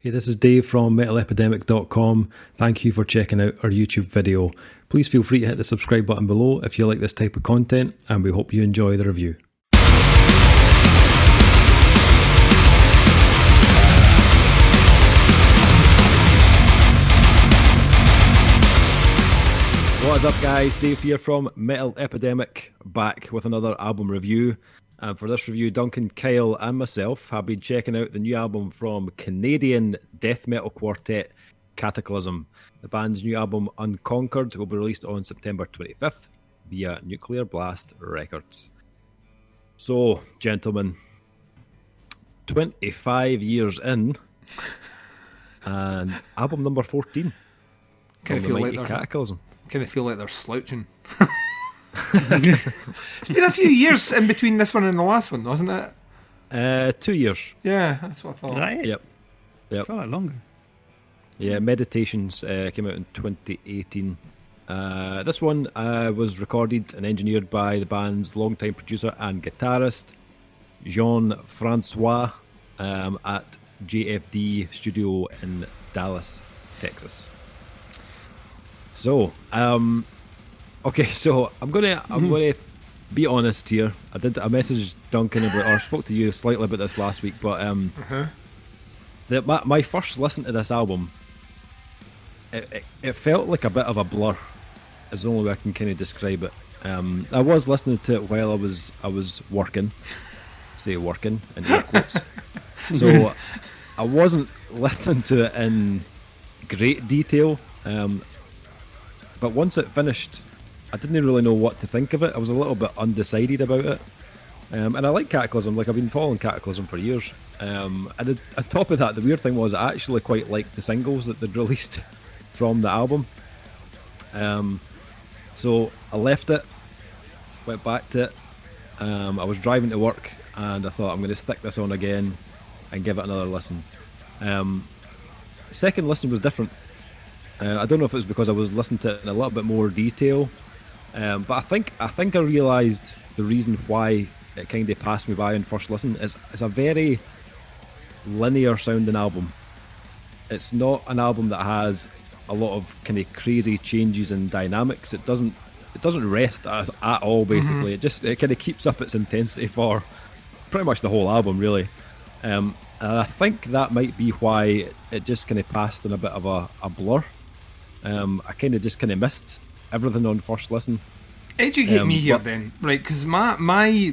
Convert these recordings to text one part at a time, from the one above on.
Hey, this is Dave from metalepidemic.com. Thank you for checking out our YouTube video. Please feel free to hit the subscribe button below if you like this type of content, and we hope you enjoy the review. What is up, guys? Dave here from Metal Epidemic, back with another album review. And for this review, Duncan Kyle and myself have been checking out the new album from Canadian death metal quartet Kataklysm. The band's new album, Unconquered, will be released on September 25th via Nuclear Blast Records. So, gentlemen, 25 years in, and album number 14 Kind from of the feel mighty like Kataklysm. Kind of feel like they're slouching. It's been a few years in between this one and the last one, wasn't it? 2 years. Yeah, that's what I thought. Right? Yep. I felt like longer. Yeah, Meditations came out in 2018. This one was recorded and engineered by the band's longtime producer and guitarist, Jean-Francois, at JFD Studio in Dallas, Texas. So, okay, so I'm gonna be honest here. I messaged Duncan about, or spoke to you slightly about this last week, but my first listen to this album, it felt like a bit of a blur. Is the only way I can kind of describe it. I was listening to it while I was working, say working in air quotes. So I wasn't listening to it in great detail. But once it finished, I didn't really know what to think of it. I was a little bit undecided about it. And I like Kataklysm. Like, I've been following Kataklysm for years. And on top of that, the weird thing was I actually quite liked the singles that they'd released from the album. So I left it, went back to it. I was driving to work and I thought, I'm going to stick this on again and give it another listen. Second listen was different. I don't know if it was because I was listening to it in a little bit more detail, but I think I realised the reason why it kind of passed me by on first listen is it's a very linear sounding album. It's not an album that has a lot of kind of crazy changes in dynamics. It doesn't rest at all. Basically, it kind of keeps up its intensity for pretty much the whole album, really. And I think that might be why it just kind of passed in a bit of a blur. I kind of missed everything on first listen. Educate me here then, right? Because my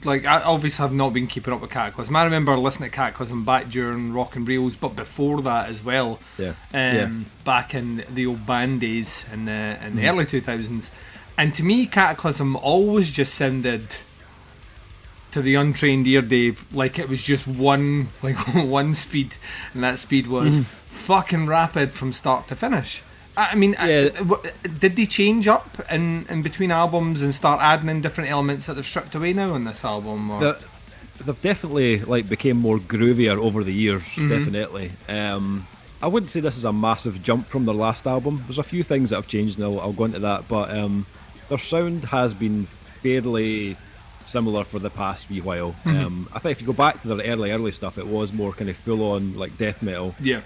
like, I obviously have not been keeping up with Kataklysm. I remember listening to Kataklysm back during Rock and Reels, but before that as well. Back in the old band days in the early 2000s, and to me, Kataklysm always just sounded, to the untrained ear, Dave, like it was just one speed, and that speed was fucking rapid from start to finish. I mean, did they change up in between albums and start adding in different elements that they've stripped away now on this album? Or? They've definitely became more groovier over the years. Definitely. I wouldn't say this is a massive jump from their last album. There's a few things that have changed, and I'll go into that. But their sound has been fairly similar for the past wee while. I think if you go back to their early stuff, it was more kind of full on like death metal. Yeah.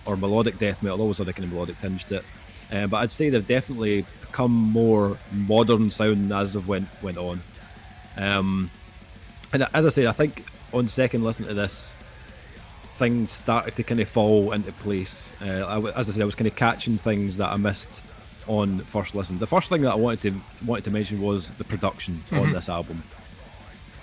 Or melodic death metal, always had a kind of melodic tinge to it. But I'd say they've definitely become more modern sounding as they've went on. And as I say, I think on second listen to this, things started to kind of fall into place. As I said, I was kind of catching things that I missed on first listen. The first thing that I wanted to mention was the production on this album,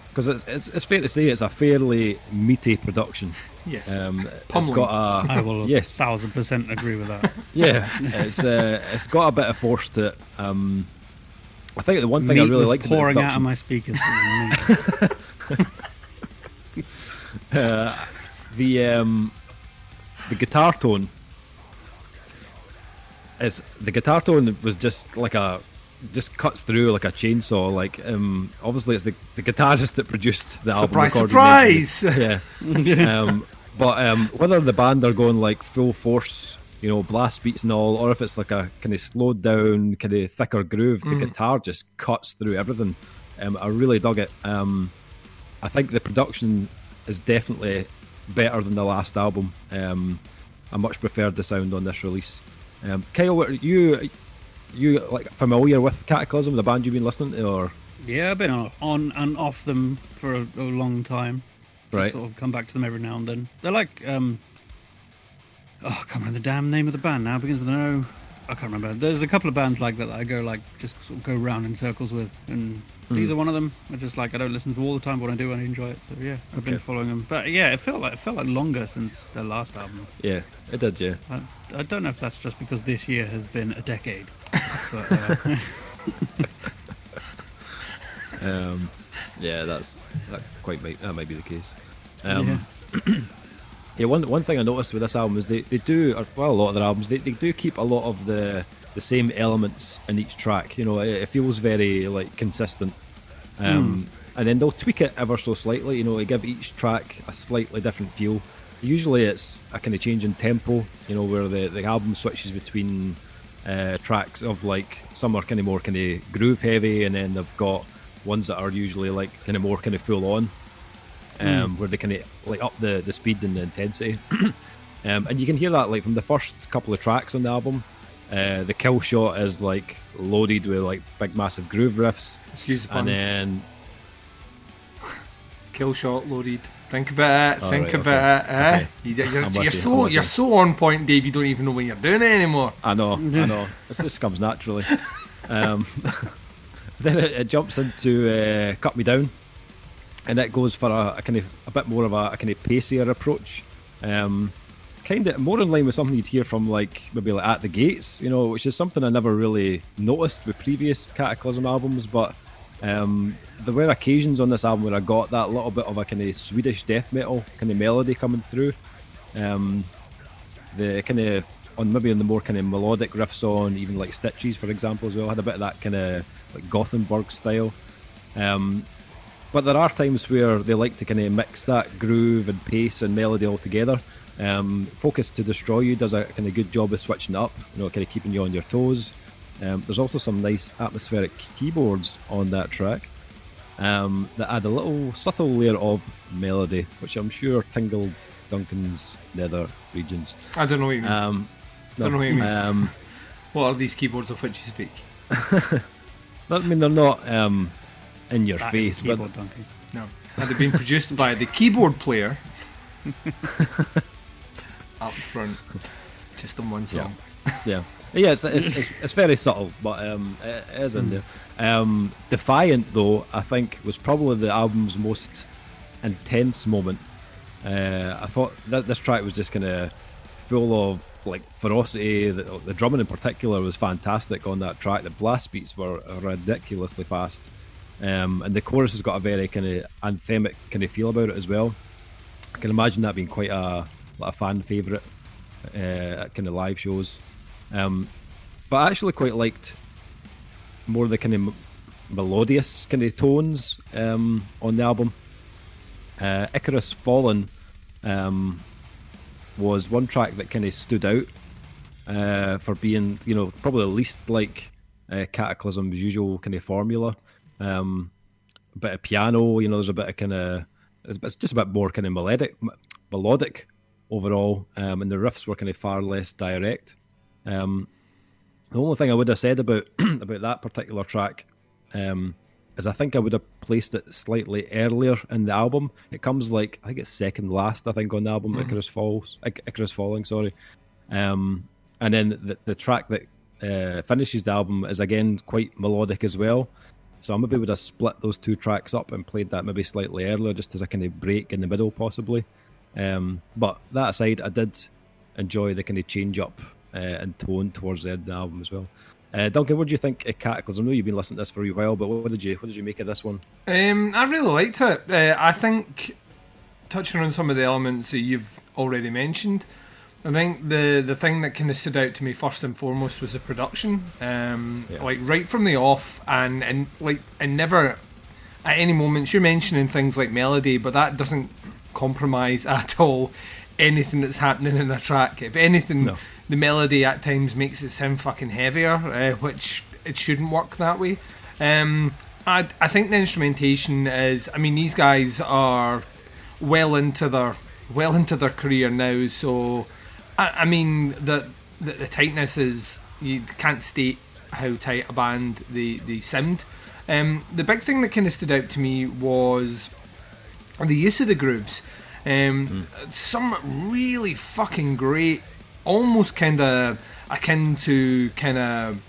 because it's fair to say it's a fairly meaty production. Yes, it's got I will 1000% agree with that. Yeah, it's got a bit of force to it. I think the one thing I really like pouring out of my speakers. The guitar tone. The guitar tone was just cuts through like a chainsaw. Like, obviously it's the guitarist that produced the album. Surprise! Yeah. But whether the band are going like full force, blast beats and all, or if it's like a kind of slowed down, kind of thicker groove, the guitar just cuts through everything. I really dug it. I think the production is definitely better than the last album. much preferred the sound on this release. Kyle, are you like familiar with Cataclysm, the band you've been listening to, or? Yeah, I've been on and off them for a long time. Right. Sort of come back to them every now and then. They're like, I can't remember the damn name of the band now. It begins with an O. I can't remember. There's a couple of bands like that I go like just sort of go round in circles with, and these are one of them. I just like I don't listen to all the time, but when I do, I enjoy it. So yeah, I've been following them. But yeah, it felt like longer since their last album. Yeah, it did. Yeah. I don't know if that's just because this year has been a decade. But, yeah, that might be the case. Yeah, one thing I noticed with this album is they do, a lot of their albums, they do keep a lot of the same elements in each track. You know, it feels very like consistent, and then they'll tweak it ever so slightly. You know, they give each track a slightly different feel. Usually, it's a kind of change in tempo. You know, where the album switches between tracks of like some are kind of more kind of groove heavy, and then they've got ones that are usually like kind of more kind of full on. Where they kind of like up the speed and the intensity, and you can hear that like from the first couple of tracks on the album. The kill shot is like loaded with like big massive groove riffs. Excuse the pun. And then kill shot loaded. Think about it. Think about it. Okay. You're so on point, Dave. You don't even know when you're doing it anymore. I know. This just comes naturally. Then it jumps into Cut Me Down. And it goes for a bit more of a kind of pacier approach, kind of more in line with something you'd hear from like maybe like At the Gates, you know, which is something I never really noticed with previous Cataclysm albums. But there were occasions on this album where I got that little bit of a kind of Swedish death metal kind of melody coming through. The kind of on the more kind of melodic riffs on even like Stitches, for example, as well, had a bit of that kind of like Gothenburg style. But there are times where they like to kind of mix that groove and pace and melody all together. Focus to Destroy You does a kind of good job of switching up, you know, kind of keeping you on your toes. There's also some nice atmospheric keyboards on that track that add a little subtle layer of melody, which I'm sure tingled Duncan's nether regions. I don't know what you mean. Don't know what you mean. What are these keyboards of which you speak? I mean, they're not in your face, but Duncan. No, had it been produced by the keyboard player up front, just on one song. Yeah. It's very subtle, but it is in there. Defiant, though, I think was probably the album's most intense moment. I thought that this track was just kind of full of like ferocity. The drumming in particular was fantastic on that track. The blast beats were ridiculously fast. And the chorus has got a very kind of anthemic kind of feel about it as well. I can imagine that being quite a fan favourite at kind of live shows. But I actually quite liked more the kind of melodious kind of tones on the album. Icarus Fallen was one track that kind of stood out for being, you know, probably the least like Cataclysm's usual kind of formula. A bit of piano, you know, there's a bit of kind of, it's just a bit more kind of melodic overall, and the riffs were kind of far less direct. The only thing I would have said about that particular track is I think I would have placed it slightly earlier in the album. It comes like, I think it's second last, I think, on the album, Icarus Falling, sorry. And then the track that finishes the album is again quite melodic as well. So I maybe would have split those two tracks up and played that maybe slightly earlier, just as a kind of break in the middle, possibly. But that aside, I did enjoy the kind of change up in tone towards the end of the album as well. Duncan, what do you think of Cataclysm? I know you've been listening to this for a while, but what did you make of this one? I really liked it. I think, touching on some of the elements that you've already mentioned, I think the thing that kind of stood out to me first and foremost was the production. Like right from the off, and never at any moment you're mentioning things like melody, but that doesn't compromise at all anything that's happening in a track. If anything, the melody at times makes it sound fucking heavier, which it shouldn't work that way. I think the instrumentation is, I mean, these guys are well into their career now, so I mean, the tightness is, you can't state how tight a band they sound. The big thing that kind of stood out to me was the use of the grooves. Some really fucking great, almost kind of akin to kind of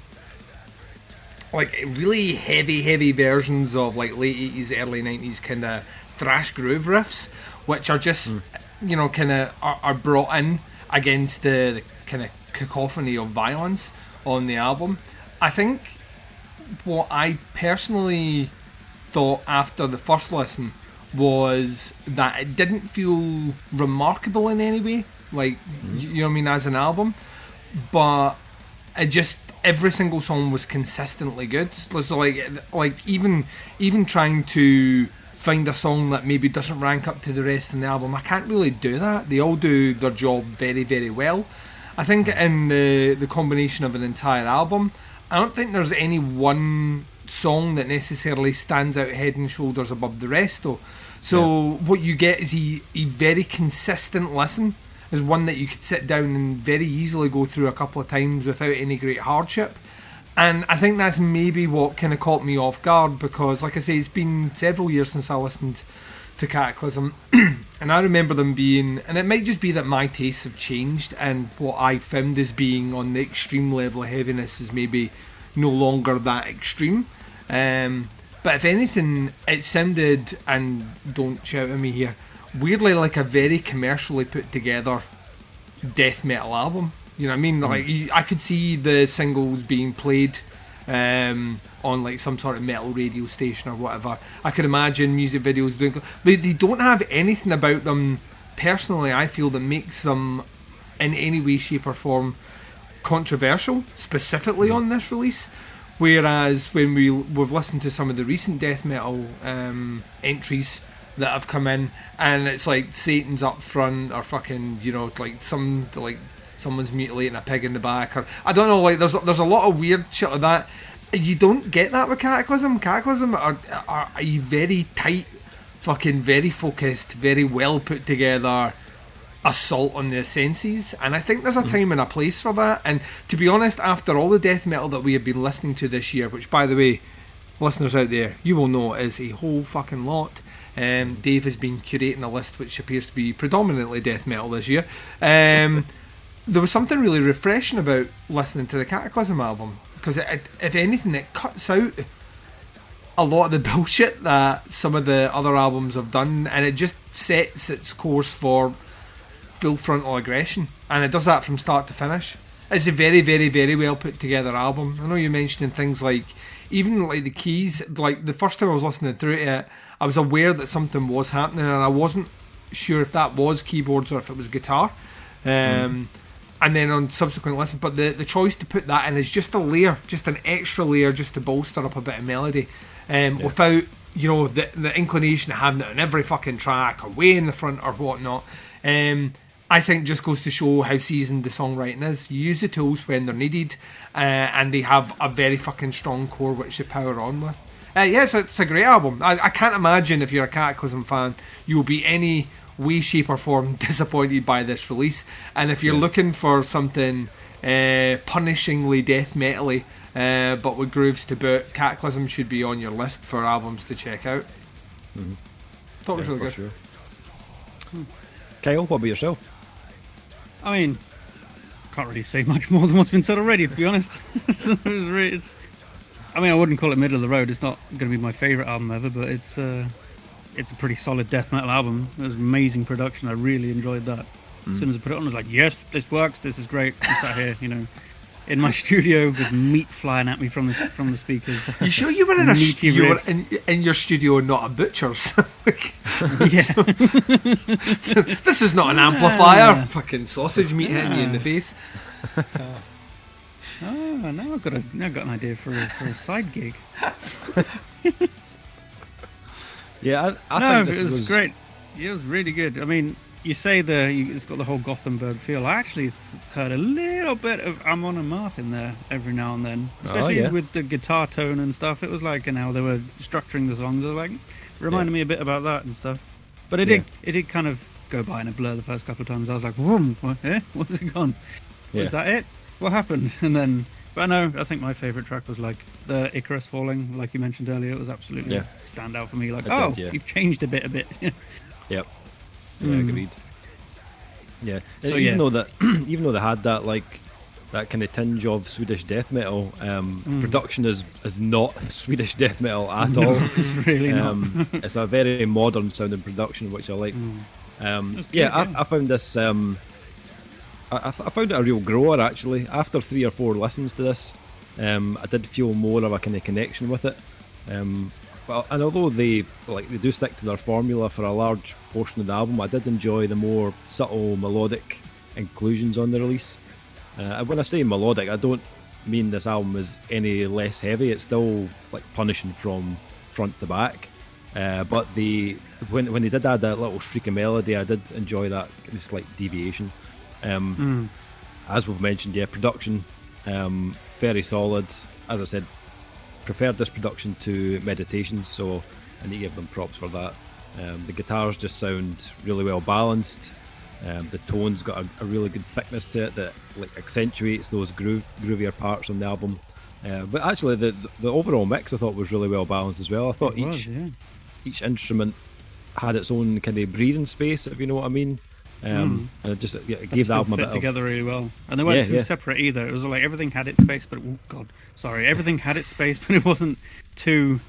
like really heavy versions of like late 80s, early 90s kind of thrash groove riffs, which are just, you know, kind of are brought in against the kind of cacophony of violence on the album. I think what I personally thought after the first listen was that it didn't feel remarkable in any way, like, you know what I mean, as an album, but it just, every single song was consistently good. So like even trying to find a song that maybe doesn't rank up to the rest of the album, I can't really do that. They all do their job very, very well. I think in the combination of an entire album, I don't think there's any one song that necessarily stands out head and shoulders above the rest, though. So what you get is a very consistent listen, is one that you could sit down and very easily go through a couple of times without any great hardship. And I think that's maybe what kind of caught me off guard, because, like I say, it's been several years since I listened to Cataclysm, and I remember them being, and it might just be that my tastes have changed, and what I found as being on the extreme level of heaviness is maybe no longer that extreme. But if anything, it sounded, and don't shout at me here, weirdly like a very commercially put together death metal album. You know what I mean? Like, I could see the singles being played on like some sort of metal radio station or whatever. I could imagine music videos doing. They don't have anything about them personally, I feel, that makes them in any way, shape or form controversial, specifically on this release. Whereas when we've listened to some of the recent death metal entries that have come in, and it's like Satan's up front, or fucking, you know, like someone's mutilating a pig in the back, or I don't know, like there's a lot of weird shit like that. You don't get that with Cataclysm. Cataclysm are a very tight, fucking very focused, very well put together assault on the senses, and I think there's a time and a place for that. And to be honest, after all the death metal that we have been listening to this year, which, by the way, listeners out there, you will know is a whole fucking lot. Dave has been curating a list which appears to be predominantly death metal this year. There was something really refreshing about listening to the Cataclysm album, because if anything, it cuts out a lot of the bullshit that some of the other albums have done, and it just sets its course for full frontal aggression, and it does that from start to finish. It's a very, very, very well put together album. I know you're mentioning things like, even like the keys, like the first time I was listening through it, I was aware that something was happening, and I wasn't sure if that was keyboards or if it was guitar. And then on subsequent listen, but the choice to put that in is just a layer, just an extra layer, just to bolster up a bit of melody, without, you know, the inclination of having it on every fucking track or way in the front or whatnot. I think just goes to show how seasoned the songwriting is. You use the tools when they're needed, and they have a very fucking strong core which they power on with. Yes, it's a great album. I can't imagine, if you're a Cataclysm fan, you'll be any way, shape or form disappointed by this release. And if you're looking for something punishingly death metal-y, but with grooves to boot, Cataclysm should be on your list for albums to check out. Thought it was really good. Sure. Kyle, what about yourself? I mean, can't really say much more than what's been said already, to be honest. I mean, I wouldn't call it middle of the road. It's not going to be my favourite album ever, but it's a pretty solid death metal album. It was amazing production. I really enjoyed that. As soon as I put it on, I was like, yes, this works. This is great. I'm sat here, you know, in my studio with meat flying at me from the speakers. You sure you were in in your studio and not a butcher's? Yeah. This is not an amplifier. Fucking sausage meat hitting you in the face. So. Oh, now I've got an idea for a side gig. Yeah, I think it was great. It was really good. I mean, you say it's got the whole Gothenburg feel. I actually heard a little bit of Amon and Marth in there every now and then, especially with the guitar tone and stuff. It was like, and how they were structuring the songs. It was like, reminded me a bit about that and stuff. But it did kind of go by in a blur the first couple of times. I was like, "Whoom, what's it gone? Was that it? What happened?" And then, but I think my favourite track was like the Icarus Falling, like you mentioned earlier. It was absolutely stand out for me. Like, you've changed a bit. Yep. Yeah, agreed. Yeah. So, even though they had that like that kind of tinge of Swedish death metal, production is not Swedish death metal at all. It's really not. It's a very modern sounding production, which I like. I found this. I found it a real grower actually. After 3 or 4 listens to this, I did feel more of a kind of connection with it. And although they do stick to their formula for a large portion of the album, I did enjoy the more subtle melodic inclusions on the release. When I say melodic, I don't mean this album is any less heavy. It's still like punishing from front to back. But when they did add that little streak of melody, I did enjoy that kind of slight deviation. As we've mentioned, production very solid. As I said, preferred this production to Meditation, so I need to give them props for that. The guitars just sound really well balanced. The tone's got a really good thickness to it that like accentuates those groovier parts on the album. But actually, the overall mix I thought was really well balanced as well. I thought each instrument had its own kind of breathing space, if you know what I mean. And it just it gave the album a bit together really well, and they weren't too separate either. It was like everything had its space, but everything had its space, but it wasn't too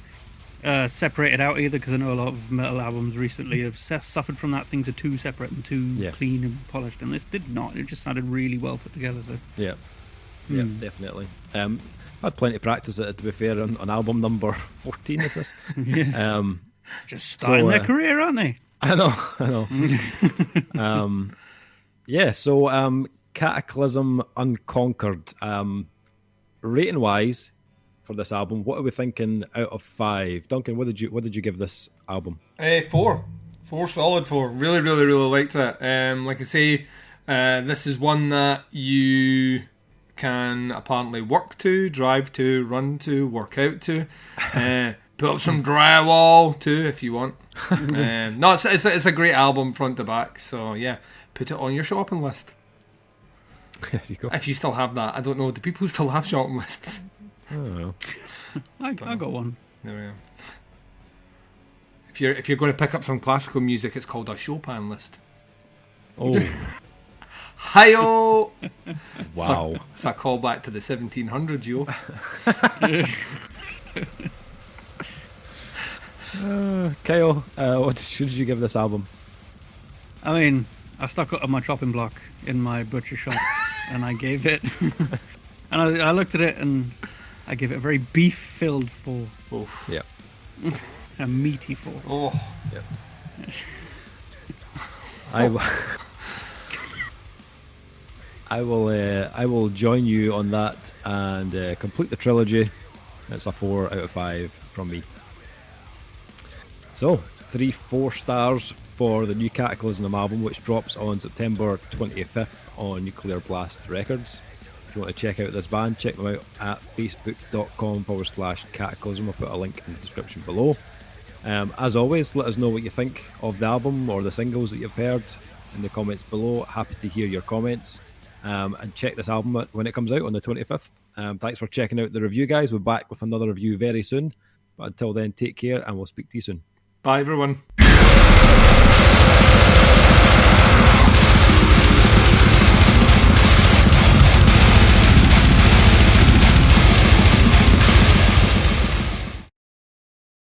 separated out either. Because I know a lot of metal albums recently have suffered from that. Things are too separate and too clean and polished, and this did not. It just sounded really well put together. So definitely. I had plenty of practice at it, to be fair, on album number 14. Is this? Just starting their career, aren't they? I know. So Kataklysm, Unconquered. Rating wise for this album, what are we thinking out of 5? Duncan, what did you give this album? 4 solid 4. Really liked it. Like I say, this is one that you can apparently work to, drive to, run to, work out to. Put up some drywall too if you want. It's a great album front to back. So yeah, put it on your shopping list. There you go. If you still have that, I don't know. Do people still have shopping lists? I don't know. I got one. There we go. If you're going to pick up some classical music, it's called a Chopin list. Oh. Hi-oh! Wow. It's a callback to the 1700s, yo. Kyle, what did you give this album? I mean, I stuck it on my chopping block in my butcher shop, and I gave it. And I looked at it, and I gave it a very beef-filled 4. Oof. Yeah. A meaty 4. Oh. Yeah. I will join you on that and complete the trilogy. It's a 4 out of 5 from me. So, 3 4-stars for the new Kataklysm album, which drops on September 25th on Nuclear Blast Records. If you want to check out this band, check them out at facebook.com/Kataklysm. I'll put a link in the description below. As always, let us know what you think of the album or the singles that you've heard in the comments below. Happy to hear your comments. And check this album when it comes out on the 25th. Thanks for checking out the review, guys. We're back with another review very soon. But until then, take care and we'll speak to you soon. Bye, everyone.